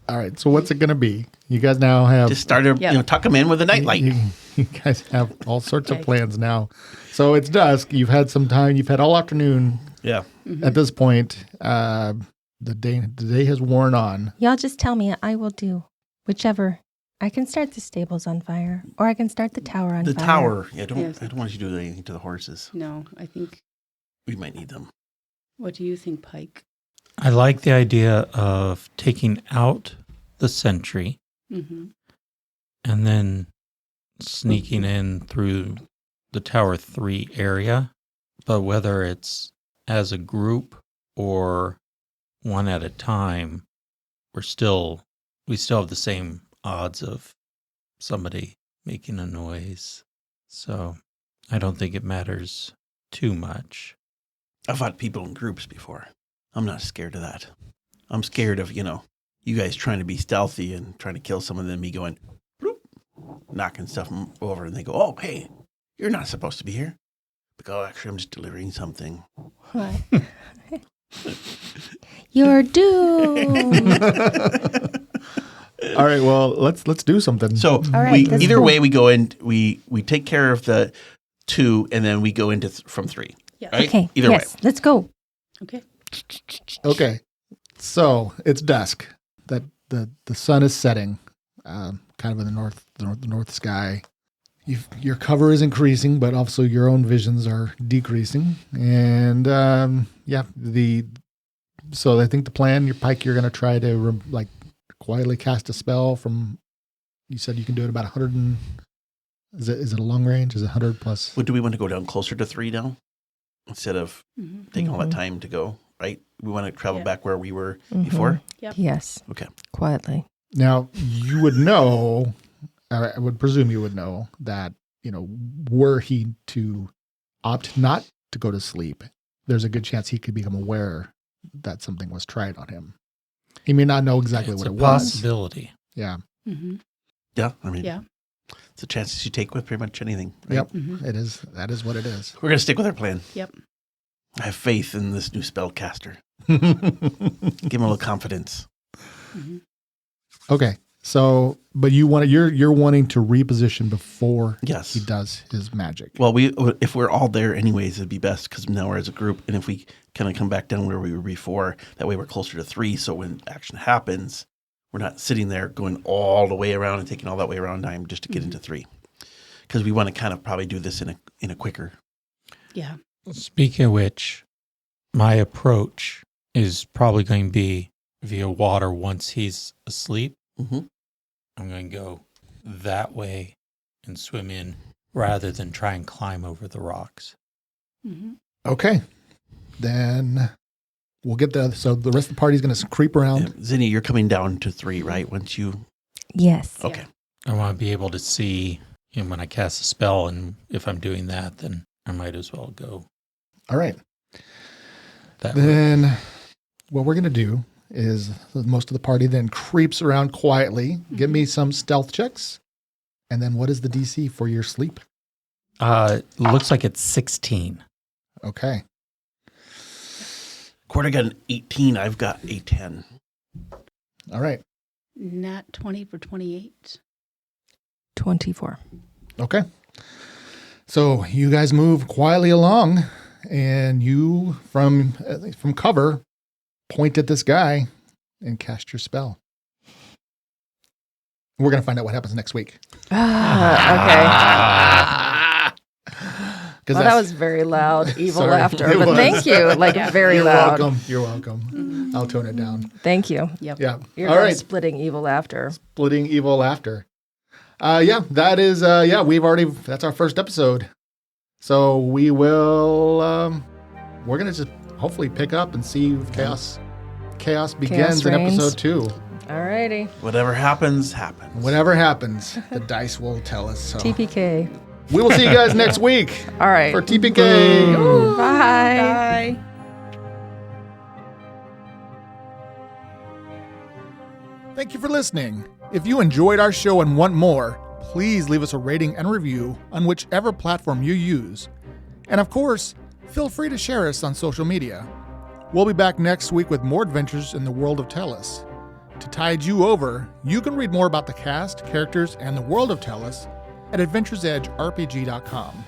All right. So what's it going to be? You guys now have Just start tuck him in with a nightlight. You guys have all sorts of plans now. So it's dusk. You've had some time. You've had all afternoon. Yeah. At this point, the day has worn on. Y'all just tell me. I will do whichever. I can start the stables on fire, or I can start the tower on The fire. tower. Yeah, Yes. I don't want you to do anything to the horses. No, I think, We might need them. what do you think, Pike? I like the idea of taking out the sentry Mm-hmm. and then sneaking in through the Tower 3 area. But whether it's as a group or one at a time, we still have the same odds of somebody making a noise. So I don't think it matters too much. I've fought people in groups before. I'm not scared of that. I'm scared of, you guys trying to be stealthy and trying to kill someone, then me going, bloop, knocking stuff over, and they go, "Oh, hey, you're not supposed to be here." Like, "Oh, actually, I'm just delivering something." You're doomed. All right, well, let's do something. So All right, that's either cool. way, we go in. We take care of the 2, and then we go into from 3. Yeah. Right? Okay. Either yes, let's go. Okay. Okay, so it's dusk. That the sun is setting, kind of in the north sky. Your cover is increasing, but also your own visions are decreasing. And so I think the plan, your Pike, you're going to try to quietly cast a spell from. You said you can do it about 100. Is it a long range? Is it 100 plus? Well, do we want to go down closer to 3 now instead of Mhm. taking all that Mhm. time to go? Right? We want to travel Yeah. back where we were Mhm. before. Yep. Yes. Okay. Quietly. Now you would know. I would presume you would know that were he to opt not to go to sleep, there's a good chance he could become aware that something was tried on him. He may not know exactly It's what a it was. possibility. Yeah. Mm-hmm. Yeah. I mean, Yeah. it's the chances you take with pretty much anything. Right? Yep. Mm-hmm. It is. That is what it is. We're going to stick with our plan. Yep. I have faith in this new spellcaster. Give him a little confidence. Mm-hmm. Okay. So, but you're wanting to reposition before Yes. he does his magic. Well, if we're all there anyways, it'd be best because now we're as a group. And if we kind of come back down where we were before, that way we're closer to 3. So when action happens, we're not sitting there going all the way around and taking all that way around time just to get into 3. Because we want to kind of probably do this in a quicker. Yeah. Speaking of which, my approach is probably going to be via water once he's asleep. Mm-hmm. I'm going to go that way and swim in rather than try and climb over the rocks. Mm-hmm. Okay. Then we'll get the. So the rest of the party's going to creep around. Zinni, you're coming down to 3, right? Once you. Yes. Okay. I want to be able to see when I cast a spell, and if I'm doing that, then I might as well go All right. that way. Then what we're going to do is most of the party then creeps around quietly. Give me some stealth checks. And then what is the DC for your sleep? Looks like it's 16. Okay. Quarter got an 18. I've got a 10. All right. Nat 20 for 28. 24. Okay. So you guys move quietly along, and you, from cover, point at this guy and cast your spell. We're going to find out what happens next week. Okay. Because Well, that was very loud, evil Sorry, laughter. it But was. thank you. Like, very You're loud. welcome. You're welcome. I'll tone it down. Thank you. Yep. Yeah. You're All not right. splitting evil laughter. Splitting evil laughter. That is, that's our first episode. So we will, we're going to just hopefully pick up and see if chaos begins in reigns. episode 2. Alrighty. Whatever happens, happens. Whatever happens, the dice will tell us. So TPK. we will see you guys next week All right. for TPK. Bye. Bye. Thank you for listening. If you enjoyed our show and want more, please leave us a rating and review on whichever platform you use. And of course, feel free to share us on social media. We'll be back next week with more adventures in the world of Tellus. To tide you over, you can read more about the cast, characters, and the world of Tellus at AdventuresEdgeRPG.com.